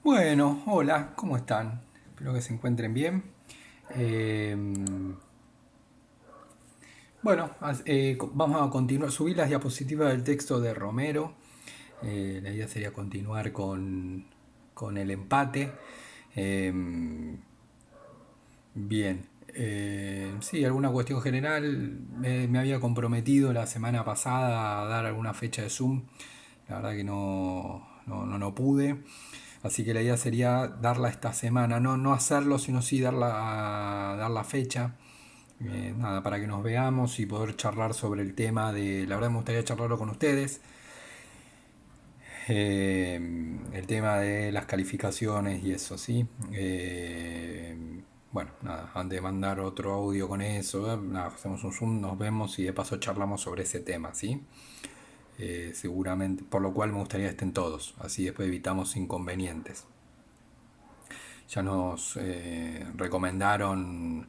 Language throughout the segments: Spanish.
Bueno, hola, ¿cómo están? Espero que se encuentren bien. Eh, Vamos a continuar. Subí las diapositivas del texto de Romero. La idea sería continuar con el empate. Eh, Bien. Sí, alguna cuestión general. Me había comprometido la semana pasada a dar alguna fecha de Zoom. La verdad que no pude. Así que la idea sería darla esta semana. No hacerlo, sino sí dar la fecha. Nada, para que nos veamos y poder charlar sobre el tema de... La verdad me gustaría charlarlo con ustedes. El tema de las calificaciones y eso, ¿sí? Bueno, nada, antes de mandar otro audio con eso, nada, hacemos un Zoom, nos vemos y de paso charlamos sobre ese tema, ¿sí? Seguramente, por lo cual me gustaría que estén todos, así después evitamos inconvenientes. Ya nos recomendaron,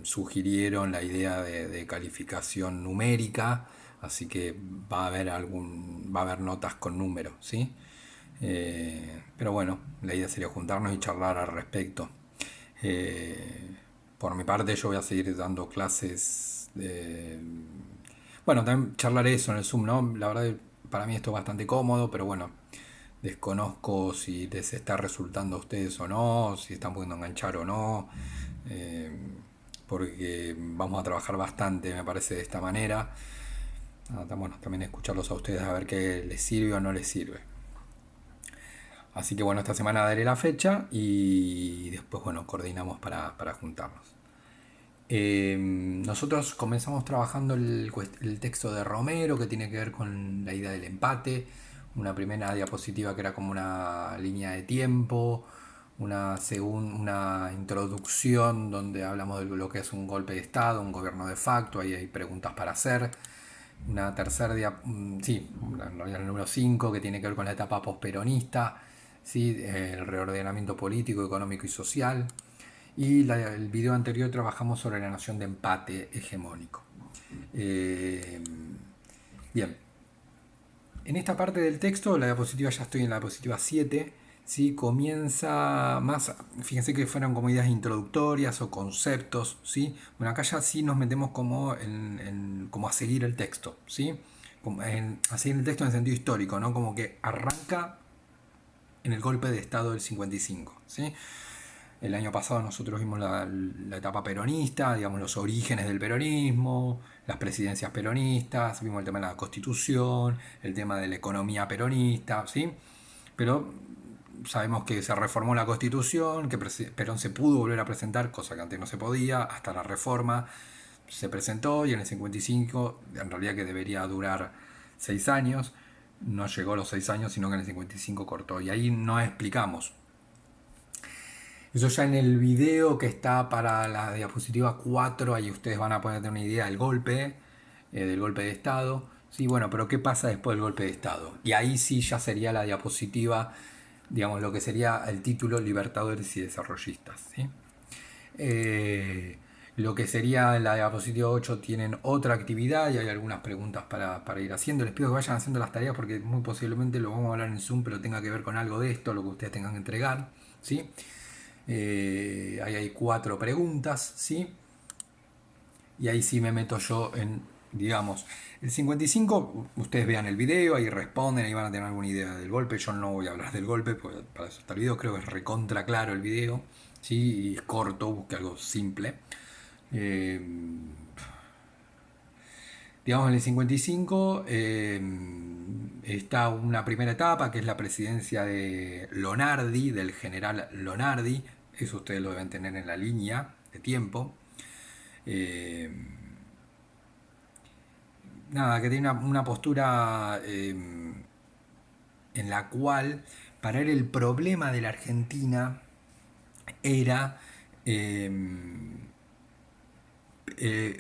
sugirieron la idea de calificación numérica, así que va a haber notas con números, ¿sí? Pero bueno, la idea sería juntarnos y charlar al respecto. Eh, por mi parte, yo voy a seguir dando clases. Bueno, también charlar eso en el Zoom, ¿no? La verdad, para mí esto es bastante cómodo, pero bueno, desconozco si les está resultando a ustedes o no, si están pudiendo enganchar o no, eh, porque vamos a trabajar bastante, me parece, de esta manera. Bueno, también escucharlos a ustedes a ver qué les sirve o no les sirve. Así que bueno, esta semana daré la fecha y después, bueno, coordinamos para juntarnos. Nosotros comenzamos trabajando el texto de Romero que tiene que ver con la idea del empate, una primera diapositiva que era como una línea de tiempo, una introducción donde hablamos de lo que es un golpe de Estado, un gobierno de facto, ahí hay preguntas para hacer. Una tercera sí, el número 5 que tiene que ver con la etapa posperonista, ¿sí? El reordenamiento político, económico y social. Y el video anterior trabajamos sobre la noción de empate hegemónico. Eh, Bien, en esta parte del texto, la diapositiva, ya estoy en la diapositiva 7, ¿sí? Comienza más, fíjense que fueron como ideas introductorias o conceptos, ¿sí? Bueno, acá ya sí nos metemos como, como a seguir el texto, ¿sí? A seguir el texto en el sentido histórico, ¿no? Como que arranca en el golpe de Estado del 55, ¿sí? El año pasado nosotros vimos la etapa peronista, digamos los orígenes del peronismo, las presidencias peronistas, vimos el tema de la constitución, el tema de la economía peronista, ¿sí? Pero sabemos que se reformó la constitución, que Perón se pudo volver a presentar, cosa que antes no se podía, hasta la reforma se presentó y en el 55, en realidad que debería durar 6 años, no llegó a los 6 años, sino que en el 55 cortó. Y ahí no explicamos eso ya en el video que está para la diapositiva 4, ahí ustedes van a poder tener una idea del golpe de Estado. Sí, bueno, pero ¿qué pasa después del golpe de Estado? Y ahí sí ya sería la diapositiva, digamos, lo que sería el título Libertadores y Desarrollistas. ¿Sí? Lo que sería la diapositiva 8 tienen otra actividad y hay algunas preguntas para ir haciendo. Les pido que vayan haciendo las tareas porque muy posiblemente lo vamos a hablar en Zoom, pero tenga que ver con algo de esto, lo que ustedes tengan que entregar. ¿Sí? Ahí hay 4 preguntas, ¿sí? Y ahí sí me meto yo en, digamos, el 55, ustedes vean el video, ahí responden, ahí van a tener alguna idea del golpe. Yo no voy a hablar del golpe, porque para eso está el video, creo que es recontra claro el video, ¿sí? Y es corto, busque algo simple. Eh, digamos, en el 55 está una primera etapa, que es la presidencia de Lonardi, del general Lonardi. Eso ustedes lo deben tener en la línea de tiempo. Eh, Nada, que tiene una postura en la cual para él el problema de la Argentina era eh,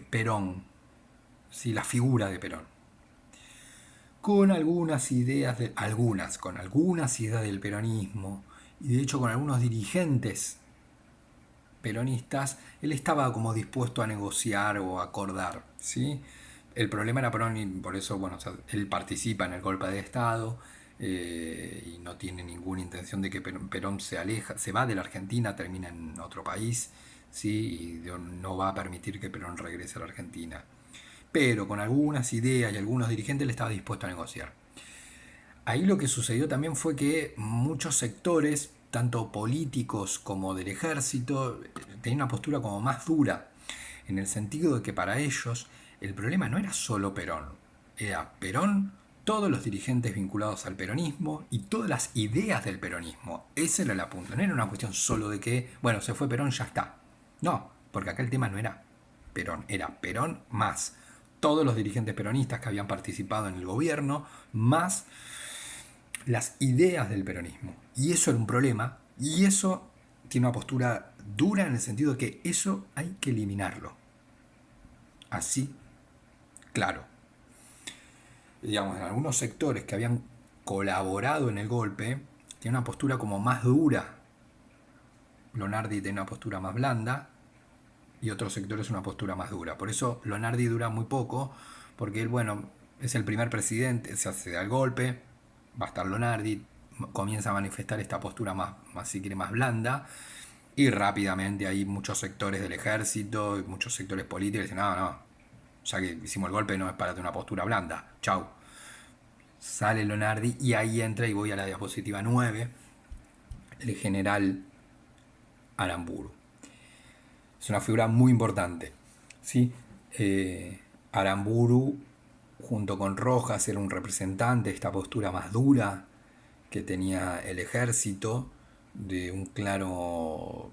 Perón, ¿sí? La figura de Perón. Con algunas ideas, con algunas ideas del peronismo, y de hecho con algunos dirigentes peronistas, él estaba como dispuesto a negociar o a acordar, ¿sí? El problema era Perón y por eso, bueno, o sea, él participa en el golpe de Estado, y no tiene ninguna intención de que Perón se va de la Argentina, termina en otro país, ¿sí? Y no va a permitir que Perón regrese a la Argentina. Pero con algunas ideas y algunos dirigentes le estaba dispuesto a negociar. Ahí lo que sucedió también fue que muchos sectores, tanto políticos como del ejército, tenían una postura como más dura, en el sentido de que para ellos el problema no era solo Perón, era Perón, todos los dirigentes vinculados al peronismo y todas las ideas del peronismo. Ese era el punto, no era una cuestión solo de que, bueno, se fue Perón, ya está. No, porque acá el tema no era Perón, era Perón más todos los dirigentes peronistas que habían participado en el gobierno, más las ideas del peronismo. Y eso era un problema, y eso tiene una postura dura en el sentido de que eso hay que eliminarlo. Así, claro. Digamos, en algunos sectores que habían colaborado en el golpe, tiene una postura como más dura. Lonardi tiene una postura más blanda y otros sectores una postura más dura. Por eso Lonardi dura muy poco, porque él, bueno, es el primer presidente, se da el golpe, va a estar Lonardi, comienza a manifestar esta postura más si quiere, más blanda, y rápidamente hay muchos sectores del ejército y muchos sectores políticos que dicen, no, ya que hicimos el golpe no es para tener una postura blanda, chau. Sale Lonardi y ahí entra, y voy a la diapositiva 9, el general Aramburu. Es una figura muy importante, ¿sí? Aramburu, junto con Rojas, era un representante de esta postura más dura que tenía el ejército, de un claro,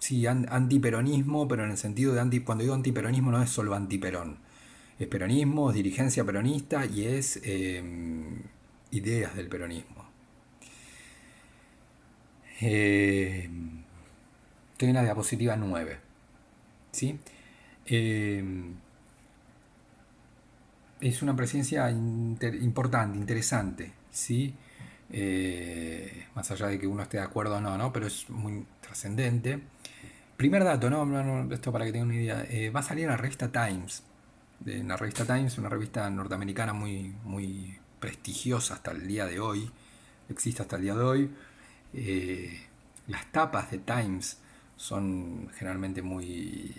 sí, antiperonismo, pero en el sentido de cuando digo antiperonismo no es solo antiperón, es peronismo, es dirigencia peronista y es ideas del peronismo. Estoy en la diapositiva 9, ¿sí? Es una presencia importante, interesante, ¿sí? Más allá de que uno esté de acuerdo o no, ¿no? Pero es muy trascendente. Primer dato, ¿no? Esto para que tengan una idea. Va a salir en la revista Times. En la revista Times, una revista norteamericana muy, muy prestigiosa hasta el día de hoy. Existe hasta el día de hoy. Las tapas de Times son generalmente muy...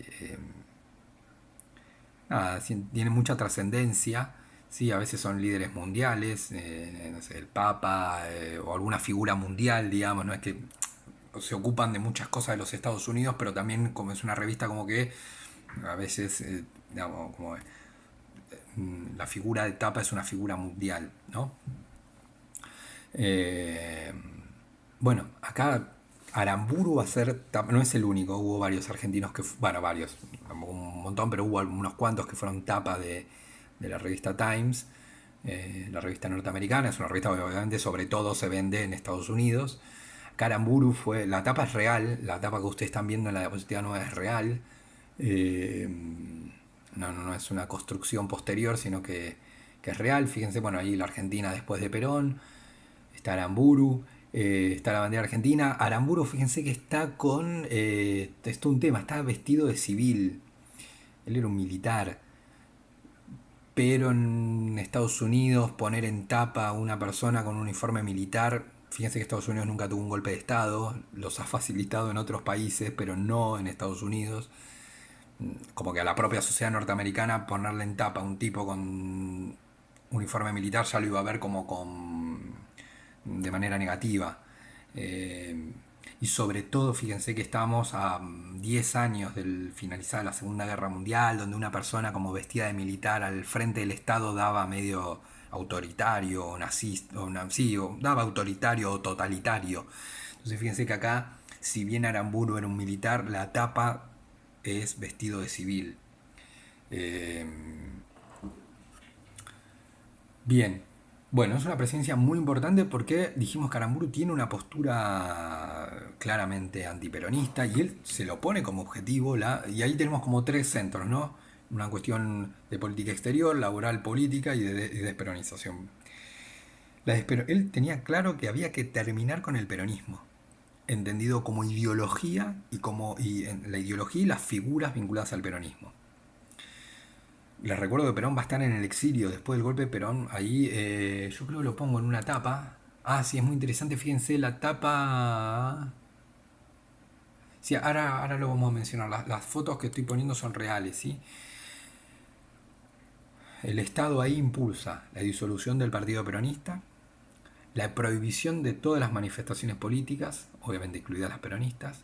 tienen mucha trascendencia. Sí, a veces son líderes mundiales, no sé, el Papa o alguna figura mundial, digamos, no es que se ocupan de muchas cosas de los Estados Unidos, pero también como es una revista como que a veces, digamos, como la figura de tapa es una figura mundial, ¿no? Eh, bueno, acá Aramburu va a ser, no es el único, hubo varios argentinos que, bueno, varios, un montón, pero hubo unos cuantos que fueron tapa de la revista Times, la revista norteamericana, es una revista que obviamente sobre todo se vende en Estados Unidos. Aramburu fue, la tapa es real, la tapa que ustedes están viendo en la diapositiva 9 es real, eh, no es una construcción posterior, sino que es real. Fíjense, bueno, ahí la Argentina después de Perón, está Aramburu, está la bandera argentina. Aramburu, fíjense que está con, esto es un tema, está vestido de civil. Él era un militar. Pero en Estados Unidos poner en tapa a una persona con un uniforme militar, fíjense que Estados Unidos nunca tuvo un golpe de Estado, los ha facilitado en otros países, pero no en Estados Unidos. Como que a la propia sociedad norteamericana ponerle en tapa a un tipo con uniforme militar ya lo iba a ver como de manera negativa. Eh, y sobre todo, fíjense que estamos a 10 años del finalizar la Segunda Guerra Mundial, donde una persona como vestida de militar al frente del Estado daba medio autoritario o nazista, o daba autoritario o totalitario. Entonces fíjense que acá, si bien Aramburu era un militar, la tapa es vestido de civil. Eh, Bien, bueno, es una presencia muy importante porque dijimos que Aramburu tiene una postura claramente antiperonista y él se lo pone como objetivo, y ahí tenemos como tres centros, ¿no? Una cuestión de política exterior, laboral, política y de desperonización. Él tenía claro que había que terminar con el peronismo, entendido como ideología y la ideología y las figuras vinculadas al peronismo. Les recuerdo que Perón va a estar en el exilio después del golpe de Perón. Ahí yo creo que lo pongo en una tapa. Ah, sí, es muy interesante. Fíjense, la tapa. Sí, ahora lo vamos a mencionar. Las fotos que estoy poniendo son reales, ¿sí? El Estado ahí impulsa la disolución del Partido Peronista, la prohibición de todas las manifestaciones políticas, obviamente incluidas las peronistas,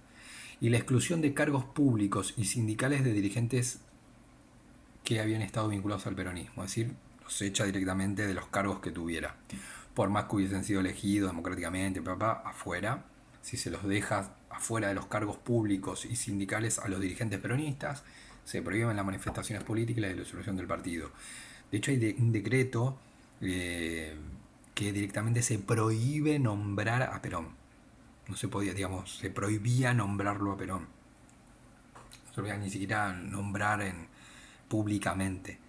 y la exclusión de cargos públicos y sindicales de dirigentes que habían estado vinculados al peronismo, es decir, los echa directamente de los cargos que tuviera, por más que hubiesen sido elegidos democráticamente, afuera, si se los deja afuera de los cargos públicos y sindicales a los dirigentes peronistas, se prohíben las manifestaciones políticas y la disolución del partido. De hecho, hay un decreto que directamente se prohíbe nombrar a Perón. No se podía, digamos, se prohibía nombrarlo a Perón. No se podía ni siquiera nombrar públicamente.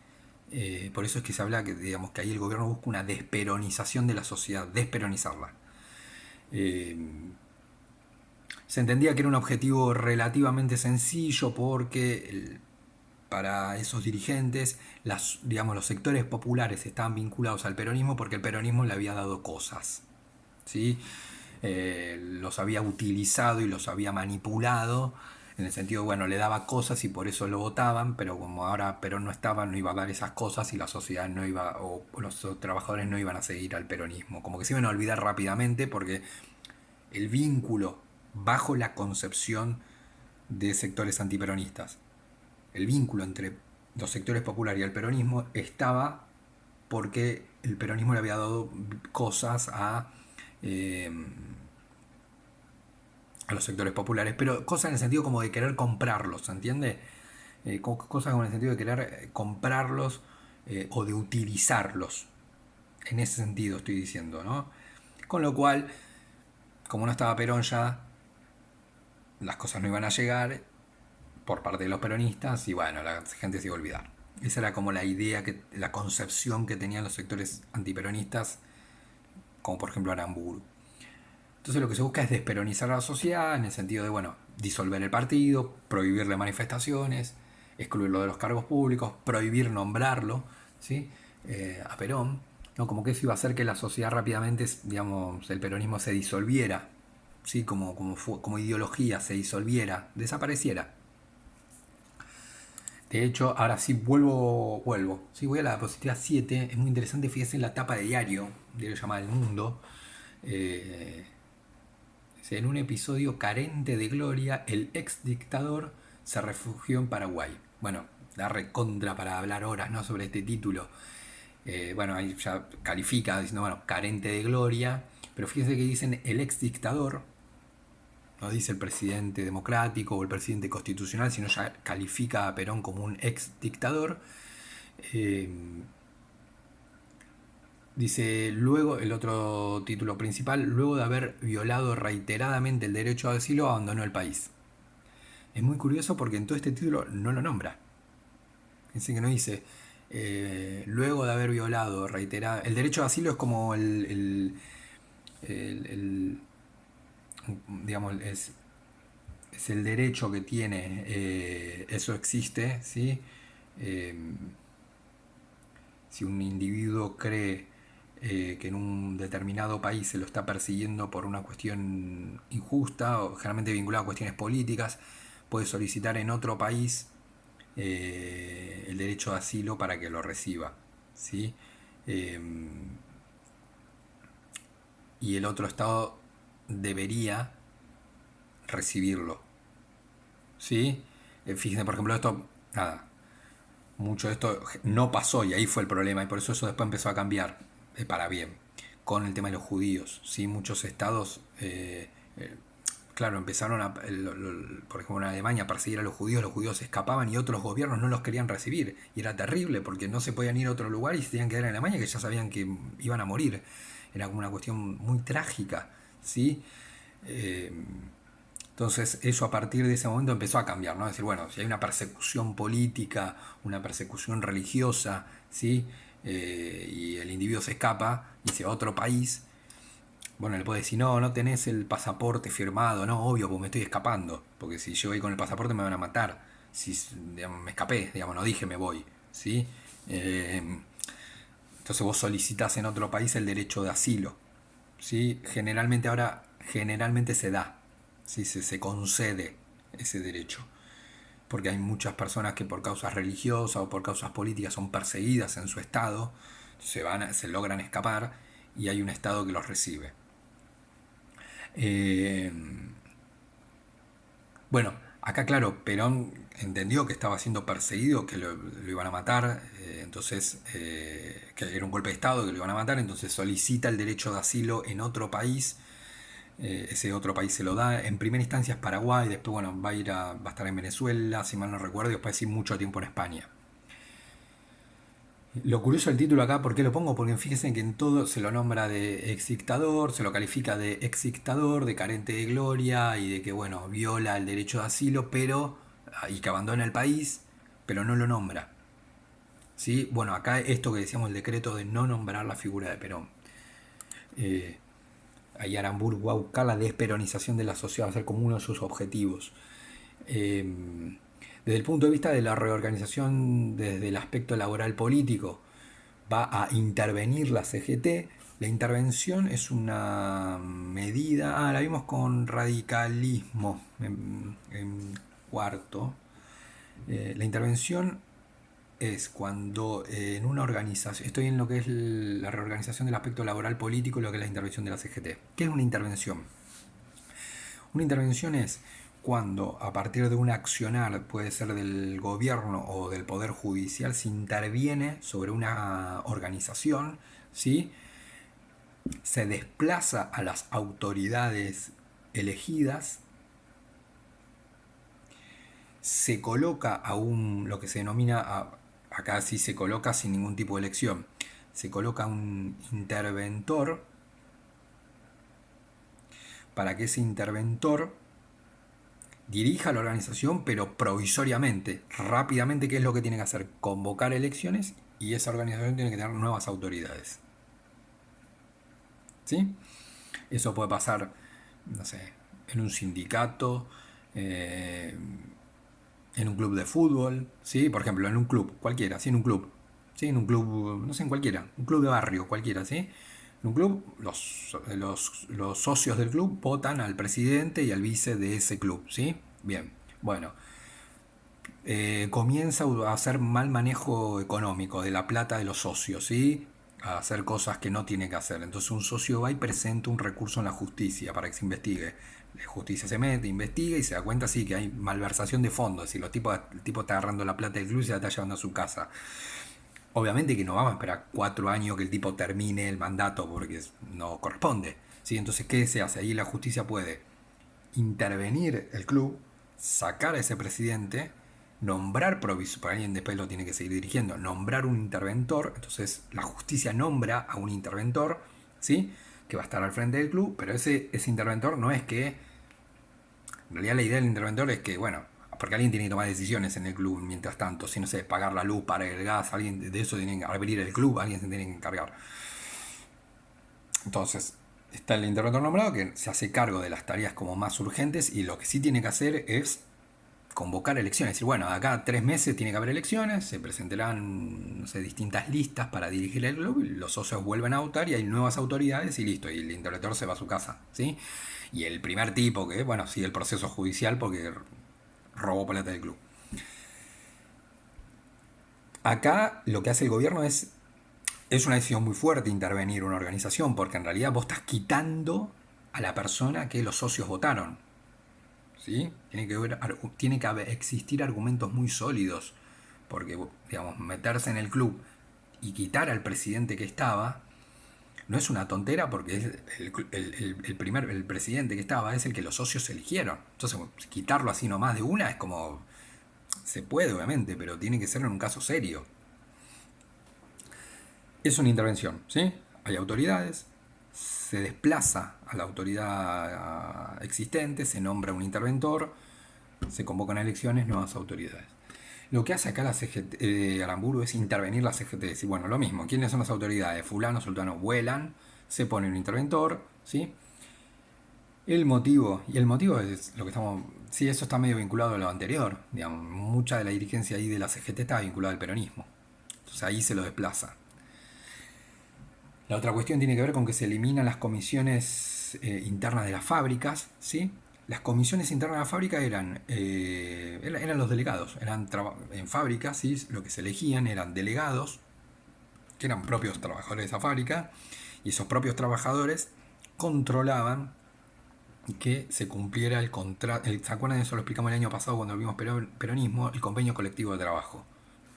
Por eso es que se habla que, digamos, que ahí el gobierno busca una desperonización de la sociedad, desperonizarla. Eh, Se entendía que era un objetivo relativamente sencillo porque para esos dirigentes, digamos, los sectores populares estaban vinculados al peronismo porque el peronismo le había dado cosas, ¿sí? Los había utilizado y los había manipulado, en el sentido, bueno, le daba cosas y por eso lo votaban, pero como ahora Perón no estaba, no iba a dar esas cosas y la sociedad no iba, o los trabajadores no iban a seguir al peronismo. Como que se iban a olvidar rápidamente porque el vínculo bajo la concepción de sectores antiperonistas, el vínculo entre los sectores populares y el peronismo estaba porque el peronismo le había dado cosas eh, a los sectores populares, pero cosas en el sentido como de querer comprarlos, ¿se entiende? Cosas como en el sentido de querer comprarlos o de utilizarlos. En ese sentido estoy diciendo, ¿no? Con lo cual, como no estaba Perón ya, las cosas no iban a llegar por parte de los peronistas y bueno, la gente se iba a olvidar. Esa era como la idea, la concepción que tenían los sectores antiperonistas, como por ejemplo Aramburu. Entonces lo que se busca es desperonizar a la sociedad en el sentido de, bueno, disolver el partido, prohibirle manifestaciones, excluirlo de los cargos públicos, prohibir nombrarlo, ¿sí? A Perón, ¿no? Como que eso iba a hacer que la sociedad rápidamente, digamos, el peronismo se disolviera, ¿sí? Como ideología se disolviera, desapareciera. De hecho, ahora sí vuelvo. Sí, voy a la diapositiva 7. Es muy interesante, fíjense en la tapa de diario llamado El Mundo. Eh, en un episodio carente de gloria, el ex dictador se refugió en Paraguay. Bueno, da recontra para hablar horas, ¿no?, sobre este título. Bueno, ahí ya califica diciendo, bueno, carente de gloria. Pero fíjense que dicen el ex dictador, no dice el presidente democrático o el presidente constitucional, sino ya califica a Perón como un ex dictador. Eh, Dice, luego, el otro título principal, luego de haber violado reiteradamente el derecho a asilo, abandonó el país. Es muy curioso porque en todo este título no lo nombra. Fíjense que no dice, luego de haber violado reiteradamente... El derecho a asilo es como el digamos, es el derecho que tiene, eso existe, ¿sí? Eh, si un individuo cree que en un determinado país se lo está persiguiendo por una cuestión injusta o generalmente vinculada a cuestiones políticas, puede solicitar en otro país el derecho de asilo para que lo reciba, ¿sí? Eh, y el otro estado debería recibirlo, ¿sí? Fíjense, por ejemplo, esto, nada, mucho de esto no pasó y ahí fue el problema y por eso después empezó a cambiar para bien con el tema de los judíos, ¿sí? Muchos estados claro, empezaron por ejemplo en Alemania a perseguir a los judíos escapaban y otros gobiernos no los querían recibir y era terrible porque no se podían ir a otro lugar y se tenían que quedar en Alemania que ya sabían que iban a morir, era como una cuestión muy trágica, ¿sí? Eh, entonces eso a partir de ese momento empezó a cambiar, ¿no? Es decir, bueno, si hay una persecución política, una persecución religiosa, ¿sí? Y el individuo se escapa y se va a otro país, bueno, le puede decir, no, no tenés el pasaporte firmado, no, obvio, pues me estoy escapando, porque si yo voy con el pasaporte me van a matar, si digamos, me escapé, digamos, no dije me voy, ¿sí? Eh, entonces vos solicitas en otro país el derecho de asilo, ¿sí? Generalmente se da, ¿sí? Se concede ese derecho, porque hay muchas personas que por causas religiosas o por causas políticas son perseguidas en su estado, se logran escapar y hay un estado que los recibe. Eh, bueno, acá claro, Perón entendió que estaba siendo perseguido, que lo iban a matar, entonces que era un golpe de estado, que lo iban a matar, entonces solicita el derecho de asilo en otro país. Ese otro país se lo da. En primera instancia es Paraguay, después bueno, va a estar en Venezuela, si mal no recuerdo, y después sí mucho tiempo en España. Lo curioso del título acá, ¿por qué lo pongo? Porque fíjense que en todo se lo nombra de ex dictador, se lo califica de ex dictador, de carente de gloria y de que, bueno, viola el derecho de asilo, pero y que abandona el país, pero no lo nombra. ¿Sí? Bueno, acá esto que decíamos, el decreto de no nombrar la figura de Perón. Eh, Ahí Aramburu va a buscar la desperonización de la sociedad, va a ser como uno de sus objetivos. Desde el punto de vista de la reorganización desde el aspecto laboral político, va a intervenir la CGT. La intervención es una medida, la vimos con radicalismo en cuarto. La intervención es cuando en una organización, estoy en lo que es la reorganización del aspecto laboral político y lo que es la intervención de la CGT. ¿Qué es una intervención? Una intervención es cuando a partir de un accionar, puede ser del gobierno o del poder judicial, se interviene sobre una organización, ¿sí? Se desplaza a las autoridades elegidas, se coloca a lo que se denomina, acá sí se coloca sin ningún tipo de elección, se coloca un interventor para que ese interventor dirija la organización, pero provisoriamente, rápidamente. ¿Qué es lo que tiene que hacer? Convocar elecciones y esa organización tiene que tener nuevas autoridades. ¿Sí? Eso puede pasar, no sé, en un sindicato, eh, en un club de fútbol, ¿sí? Por ejemplo, en un club, cualquiera, ¿sí? En un club, ¿sí? En un club, no sé, en cualquiera, un club de barrio, cualquiera, ¿sí? En un club, los socios del club votan al presidente y al vice de ese club, ¿sí? Bien, bueno, comienza a hacer mal manejo económico de la plata de los socios, ¿sí? A hacer cosas que no tiene que hacer. Entonces un socio va y presenta un recurso en la justicia para que se investigue. La justicia se mete, investiga y se da cuenta, sí, que hay malversación de fondos. Es decir, el tipo está agarrando la plata del club y se la está llevando a su casa. Obviamente que no vamos a esperar 4 años que el tipo termine el mandato porque no corresponde, ¿sí? Entonces, ¿qué se hace? Ahí la justicia puede intervenir el club, sacar a ese presidente, nombrar provisorio, para alguien después lo tiene que seguir dirigiendo, nombrar un interventor. Entonces la justicia nombra a un interventor, ¿sí? Que va a estar al frente del club, pero ese interventor no es que, en realidad la idea del interventor es que, bueno, porque alguien tiene que tomar decisiones en el club mientras tanto, si no sé, pagar la luz, pagar el gas, alguien de eso tiene que abrir el club, alguien se tiene que encargar. Entonces, está el interventor nombrado que se hace cargo de las tareas como más urgentes y lo que sí tiene que hacer es convocar elecciones. Y bueno, acá a 3 meses tiene que haber elecciones, se presentarán, no sé, distintas listas para dirigir el club, y los socios vuelven a votar y hay nuevas autoridades y listo, y el interventor se va a su casa, ¿sí? Y el primer tipo que, bueno, sigue el proceso judicial porque robó plata del club. Acá lo que hace el gobierno es una decisión muy fuerte intervenir una organización, porque en realidad vos estás quitando a la persona que los socios votaron. ¿Sí? Tiene que existir argumentos muy sólidos, porque digamos, meterse en el club y quitar al presidente que estaba no es una tontera, porque es el presidente que estaba es el que los socios eligieron. Entonces, quitarlo así nomás de una es como, se puede obviamente, pero tiene que ser en un caso serio. Es una intervención, ¿sí? Hay autoridades, se desplaza a la autoridad existente, se nombra un interventor, se convocan elecciones, nuevas autoridades. Lo que hace acá la CGT, Aramburu, es intervenir la CGT. Decir, bueno, lo mismo, ¿quiénes son las autoridades? Fulano, sultano, vuelan, se pone un interventor, ¿sí? Y el motivo es lo que estamos, sí, eso está medio vinculado a lo anterior, digamos, mucha de la dirigencia ahí de la CGT está vinculada al peronismo, Entonces ahí se lo desplaza. La otra cuestión tiene que ver con que se eliminan las comisiones internas de las fábricas, ¿sí? Las comisiones internas de la fábrica eran los delegados, eran en fábricas, ¿sí? Lo que se elegían eran delegados, que eran propios trabajadores de esa fábrica, y esos propios trabajadores controlaban que se cumpliera el contrato. ¿Se acuerdan? Eso lo explicamos el año pasado cuando vimos peronismo, el convenio colectivo de trabajo,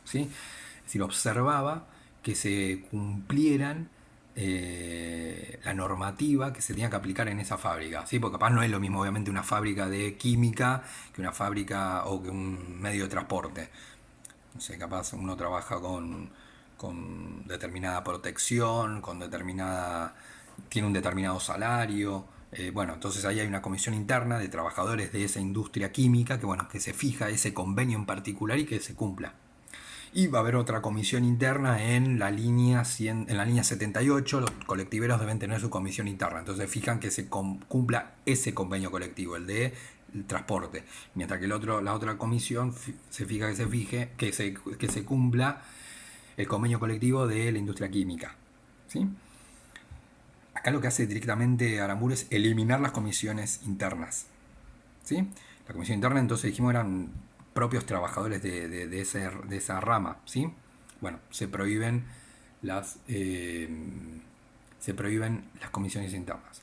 ¿sí? Es decir, observaba que se cumplieran la normativa que se tenía que aplicar en esa fábrica, ¿sí? Porque capaz no es lo mismo obviamente una fábrica de química que una fábrica o que un medio de transporte. No sé, capaz uno trabaja con determinada protección, tiene un determinado salario. Bueno, entonces ahí hay una comisión interna de trabajadores de esa industria química que se fija ese convenio en particular y que se cumpla. Y va a haber otra comisión interna en la línea 78, los colectiveros deben tener su comisión interna, entonces fijan que se cumpla ese convenio colectivo, el de el transporte, mientras que la otra comisión se fija que se cumpla el convenio colectivo de la industria química, ¿sí? Acá lo que hace directamente Aramburu es eliminar las comisiones internas, ¿sí? La comisión interna, entonces dijimos, eran propios trabajadores de esa rama, ¿sí? Bueno, se prohíben las comisiones internas.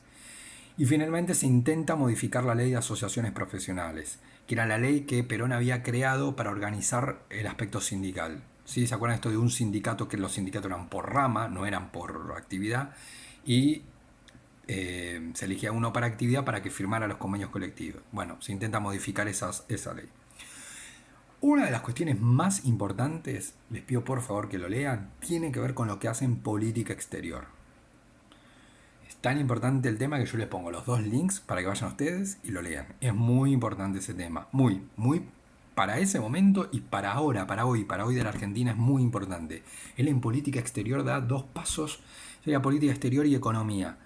Y finalmente se intenta modificar la ley de asociaciones profesionales, que era la ley que Perón había creado para organizar el aspecto sindical. ¿Sí? ¿Se acuerdan esto de un sindicato? Que los sindicatos eran por rama, no eran por actividad, y se elegía uno para actividad para que firmara los convenios colectivos. Bueno, se intenta modificar esa ley. Una de las cuestiones más importantes, les pido por favor que lo lean, tiene que ver con lo que hacen política exterior. Es tan importante el tema que yo les pongo los dos links para que vayan ustedes y lo lean. Es muy importante ese tema, muy para ese momento y para ahora, para hoy de la Argentina es muy importante. Él en política exterior da 2 pasos, sería política exterior y economía.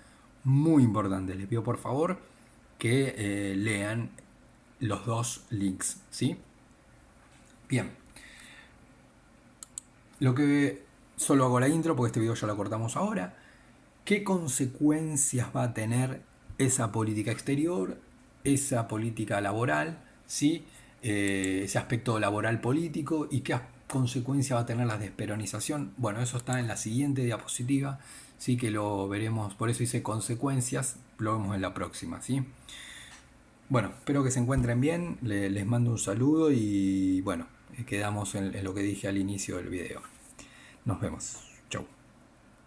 Muy importante, les pido por favor que lean los 2 links, ¿sí? Bien. Lo que solo hago la intro porque este video ya lo cortamos ahora. ¿Qué consecuencias va a tener esa política exterior, esa política laboral, ¿sí? Ese aspecto laboral político y qué consecuencia va a tener la desperonización? Bueno, eso está en la siguiente diapositiva, sí, que lo veremos, por eso hice consecuencias, lo vemos en la próxima, ¿sí? Bueno, espero que se encuentren bien, les mando un saludo y bueno, quedamos en lo que dije al inicio del video. Nos vemos.